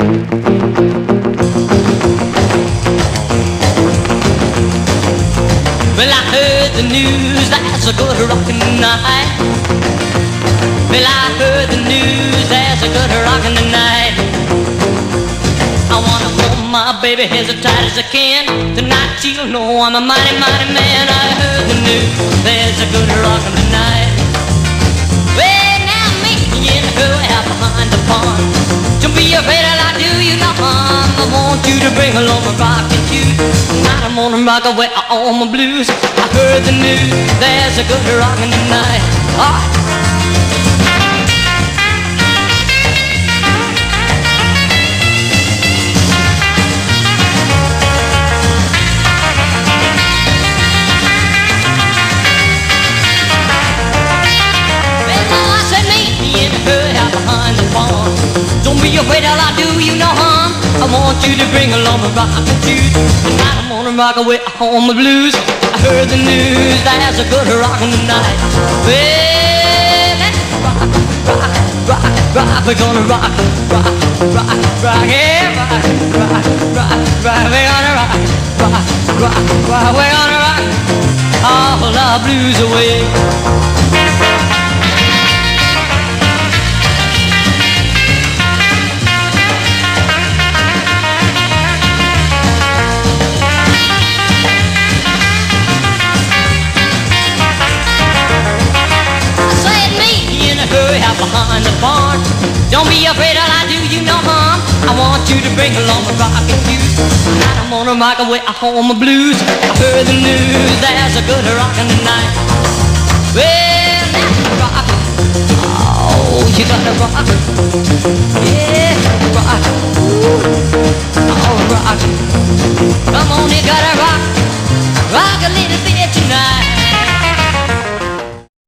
Well, I heard the news, that's a good rockin' night. Well, I heard the news, there's a good rockin' tonight. I wanna hold my baby as tight as I can. Tonight she'll know I'm a mighty, mighty man. I heard the news, there's a good rockin' tonight. Well, now me and her out behind the pond. Don't be afraid that I do you no harm. I want you to bring along my rockin' shoes. Tonight I'm gonna rock away all my blues. I heard the news, there's a good rockin' tonight. All right. Don't be afraid that I do you no harm. I want you to bring along my rockin' shoes. Tonight I'm gonna rock away all my blues. I heard the news, there's a good rockin' tonight. Well, let's rock, rock, rock, rock. We're gonna rock, rock, rock, rock, yeah, rock, rock, rock, rock. We're gonna rock, rock, rock, rock. We're gonna rock all our blues away. Out behind the barn. Don't be afraid that I do you no harm. I want you to bring along my rockin' shoes. Tonight I'm gonna rock away all my blues. I heard the news, there's a good rockin' tonight. Well, now rock. Oh, you gotta rock. Yeah, rock. Ooh. Oh, rock. Come on, you gotta rock. Rock a little bit.